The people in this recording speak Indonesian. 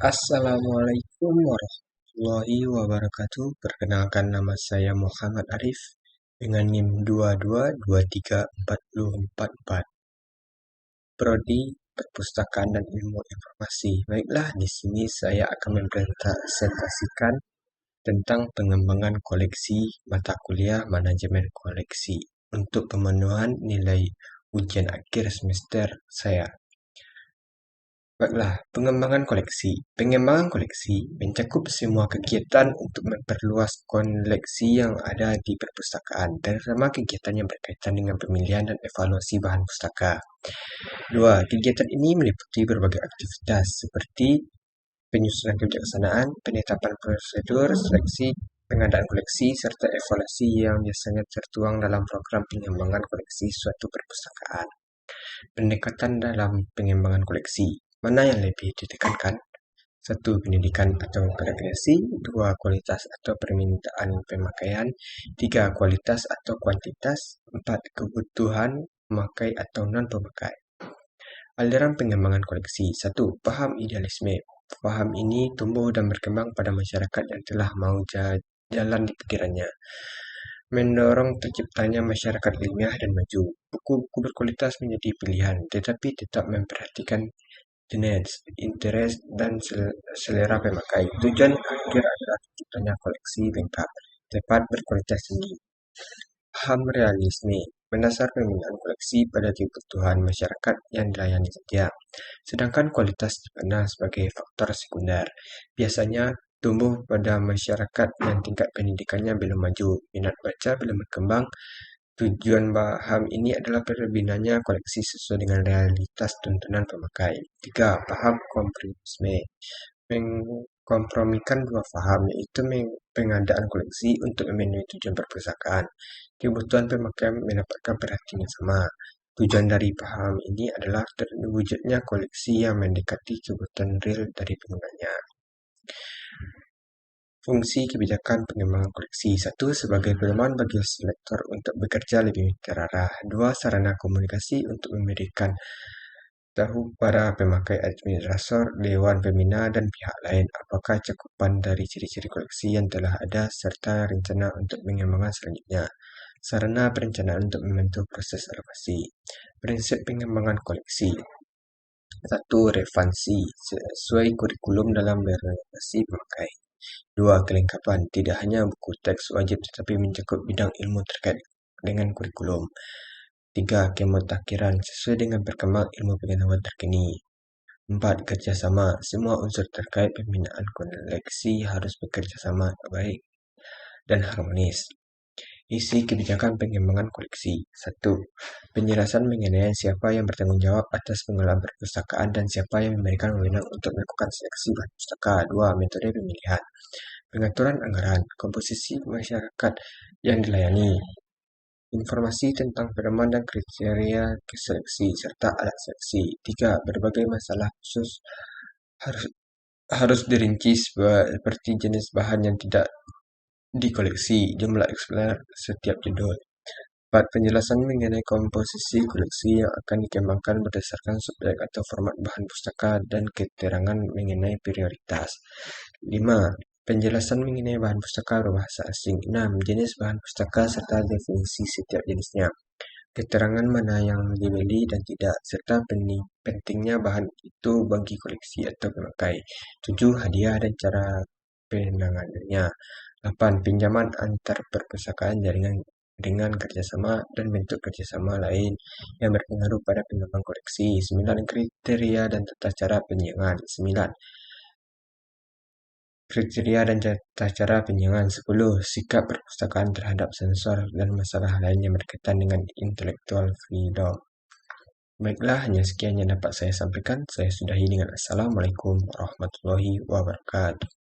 Assalamualaikum warahmatullahi wabarakatuh. Perkenalkan, nama saya Muhammad Arif dengan NIM 22234444. Prodi Perpustakaan dan Ilmu Informasi. Baiklah, di sini saya akan mempresentasikan tentang pengembangan koleksi mata kuliah manajemen koleksi untuk pemenuhan nilai ujian akhir semester saya. Baiklah, pengembangan koleksi. Pengembangan koleksi mencakup semua kegiatan untuk memperluas koleksi yang ada di perpustakaan, terutama kegiatan yang berkaitan dengan pemilihan dan evaluasi bahan pustaka. Dua, kegiatan ini meliputi berbagai aktivitas seperti penyusunan kebijaksanaan, penetapan prosedur, seleksi, pengadaan koleksi, serta evaluasi yang biasanya tertuang dalam program pengembangan koleksi suatu perpustakaan. Pendekatan dalam pengembangan koleksi. Mana yang lebih ditekankan? Satu, pendidikan atau rekreasi. Dua, kualitas atau permintaan pemakaian. Tiga, kualitas atau kuantitas. Empat, kebutuhan pemakai atau non-pemakai. Aliran pengembangan koleksi. Satu, paham idealisme. Paham ini tumbuh dan berkembang pada masyarakat yang telah mau jalan di pikirannya, mendorong terciptanya masyarakat ilmiah dan maju. Buku-buku berkualitas menjadi pilihan, tetapi tetap memperhatikan needs, interest, dan selera pemakai. Tujuan akhir adalah terciptanya koleksi lengkap, tepat, berkualitas tinggi. Paham realisme mendasar pemilihan koleksi pada kebutuhan masyarakat yang dilayani saja, sedangkan kualitas dipandang sebagai faktor sekunder. Biasanya tumbuh pada masyarakat yang tingkat pendidikannya belum maju, minat baca belum berkembang. Tujuan paham ini adalah perbinanya koleksi sesuai dengan realitas tuntunan pemakai. Tiga, paham kompromisme. Mengkompromikan dua paham, yaitu pengadaan koleksi untuk memenuhi tujuan perpustakaan. Kebutuhan pemakai mendapatkan perhatian yang sama. Tujuan dari paham ini adalah terwujudnya koleksi yang mendekati kebutuhan real dari penggunanya. Fungsi kebijakan pengembangan koleksi. Satu, sebagai pedoman bagi selektor untuk bekerja lebih terarah. Dua, sarana komunikasi untuk memberikan tahu para pemakai, administrator, dewan pembina, dan pihak lain apakah cakupan dari ciri-ciri koleksi yang telah ada serta rencana untuk pengembangan selanjutnya. Sarana perencanaan untuk membantu proses alokasi. Prinsip pengembangan koleksi. Satu, relevansi sesuai kurikulum dalam berorientasi pemakai. Dua, kelengkapan. Tidak hanya buku teks wajib tetapi mencakup bidang ilmu terkait dengan kurikulum. Tiga, kemutakhiran sesuai dengan perkembangan ilmu pengetahuan terkini. Empat, kerjasama. Semua unsur terkait pembinaan koleksi harus bekerja sama baik dan harmonis. Isi kebijakan pengembangan koleksi. Satu, penjelasan mengenai siapa yang bertanggung jawab atas pengelolaan perpustakaan dan siapa yang memberikan wewenang untuk melakukan seleksi bahan pustaka. Dua, metode pemilihan. Pengaturan anggaran, komposisi masyarakat yang dilayani, informasi tentang pedoman dan kriteria seleksi, serta alat seleksi. Tiga, berbagai masalah khusus harus dirinci seperti jenis bahan yang tidak dikoleksi, jumlah eksemplar setiap judul. 4. Penjelasan mengenai komposisi koleksi yang akan dikembangkan berdasarkan subjek atau format bahan pustaka dan keterangan mengenai prioritas. 5. Penjelasan mengenai bahan pustaka berbahasa asing. 6. Jenis bahan pustaka serta definisi setiap jenisnya. Keterangan mana yang dibeli dan tidak, serta pentingnya bahan itu bagi koleksi atau pemakai. 7. Hadiah dan cara penanganannya. 8. Pinjaman antar perpustakaan jaringan dengan kerjasama dan bentuk kerjasama lain yang berpengaruh pada pengembangan koleksi. 9. Kriteria dan tata cara penyiangan. 9. Kriteria dan tata cara penyiangan. 10. Sikap perpustakaan terhadap sensor dan masalah lain yang berkaitan dengan intellectual freedom. Baiklah, hanya sekian yang dapat saya sampaikan. Saya sudahi dengan Assalamualaikum warahmatullahi wabarakatuh.